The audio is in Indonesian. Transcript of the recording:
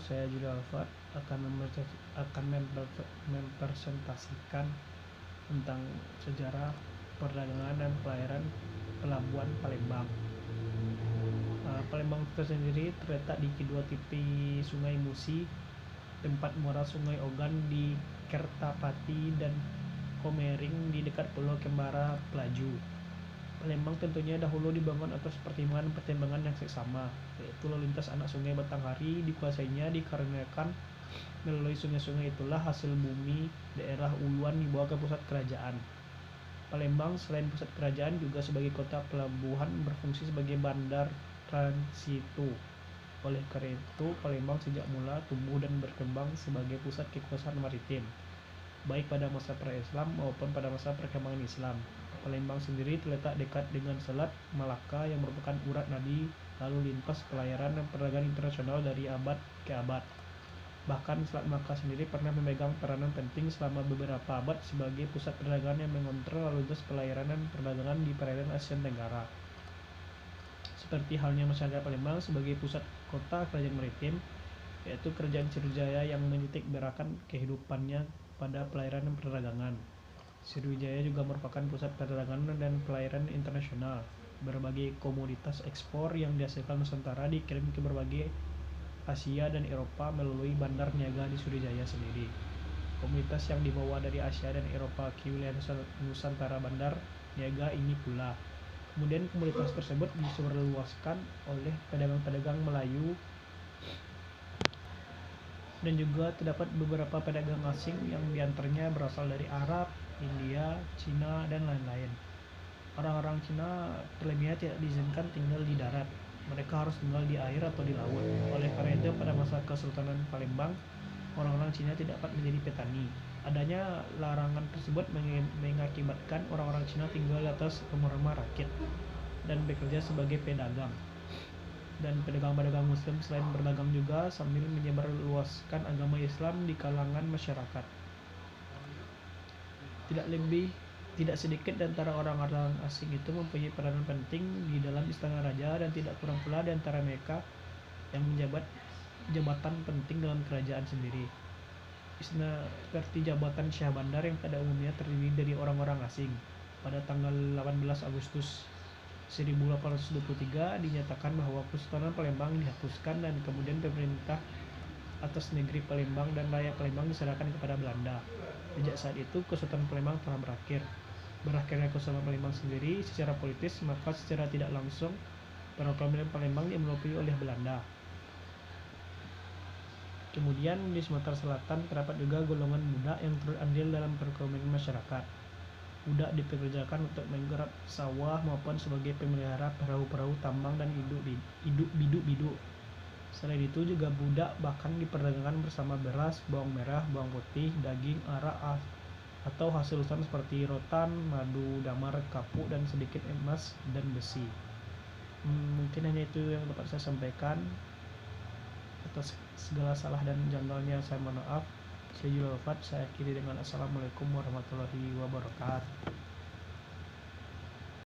saya Julia Alfat akan mempresentasikan tentang sejarah perdagangan dan pelayaran Pelabuhan Palembang. Palembang itu sendiri terletak di kedua tepi Sungai Musi, tempat muara Sungai Ogan di Kertapati dan Komering di dekat Pulau Kembara Pelaju. Palembang tentunya dahulu dibangun atas pertimbangan yang seksama, yaitu lalu lintas anak sungai Batanghari dikuasainya dikarenakan melalui sungai-sungai itulah hasil bumi daerah uluan dibawa ke pusat kerajaan. Palembang selain pusat kerajaan juga sebagai kota pelabuhan berfungsi sebagai bandar transito. Oleh karena itu, Palembang sejak mula tumbuh dan berkembang sebagai pusat kekuasaan maritim, baik pada masa pra-Islam maupun pada masa perkembangan Islam. Palembang sendiri terletak dekat dengan Selat Malaka yang merupakan urat nadi lalu lintas pelayaran dan perdagangan internasional dari abad ke abad. Bahkan Selat Malaka sendiri pernah memegang peranan penting selama beberapa abad sebagai pusat perdagangan yang mengontrol lalu lintas pelayaran dan perdagangan di perairan Asia Tenggara. Seperti halnya masyarakat Palembang sebagai pusat kota kerajaan maritim, yaitu kerajaan Sriwijaya yang menitik beratkan kehidupannya pada pelayaran dan perdagangan. Sriwijaya juga merupakan pusat perdagangan dan pelayaran internasional. Berbagai komoditas ekspor yang dihasilkan Nusantara dikirim ke berbagai Asia dan Eropa melalui bandar niaga di Sriwijaya sendiri. Komoditas yang dibawa dari Asia dan Eropa ke wilayah Nusantara bandar niaga ini pula. Kemudian komoditas tersebut disebarluaskan oleh pedagang-pedagang Melayu, dan juga terdapat beberapa pedagang asing yang diantaranya berasal dari Arab, India, Cina, dan lain-lain. Orang-orang Cina terlebihnya tidak diizinkan tinggal di darat, mereka harus tinggal di air atau di laut. Oleh karena itu, pada masa Kesultanan Palembang, orang-orang Cina tidak dapat menjadi petani. Adanya larangan tersebut mengakibatkan orang-orang Cina tinggal di atas rumah-rumah rakit dan bekerja sebagai pedagang. Dan pedagang-pedagang muslim selain berdagang juga sambil menyebarluaskan agama Islam di kalangan masyarakat. Tidak sedikit di antara orang-orang asing itu mempunyai peranan penting di dalam istana raja, dan tidak kurang pula di antara mereka yang menjabat jabatan penting dalam kerajaan sendiri. Istana seperti jabatan Syah Bandar yang pada umumnya terdiri dari orang-orang asing. Pada tanggal 18 Agustus 1823 dinyatakan bahwa Kesultanan Palembang dihapuskan dan kemudian pemerintah atas negeri Palembang dan rakyat Palembang diserahkan kepada Belanda. Sejak saat itu Kesultanan Palembang telah berakhir. Berakhirnya Kesultanan Palembang sendiri secara politis, maka secara tidak langsung perekonomian Palembang dimonopoli oleh Belanda. Kemudian di Sumatera Selatan terdapat juga golongan budak yang turut andil dalam perekonomian masyarakat. Budak dipekerjakan untuk menggarap sawah maupun sebagai pemelihara perahu-perahu tambang dan hidup biduk-biduk. Selain itu juga budak bahkan diperdagangkan bersama beras, bawang merah, bawang putih, daging, arak, atau hasil hutan seperti rotan, madu, damar, kapuk, dan sedikit emas dan besi. Mungkin hanya itu yang dapat saya sampaikan. Atas segala salah dan janggalnya saya mohon maaf. Saya Julia Alfat, saya akhiri dengan Assalamualaikum warahmatullahi wabarakatuh.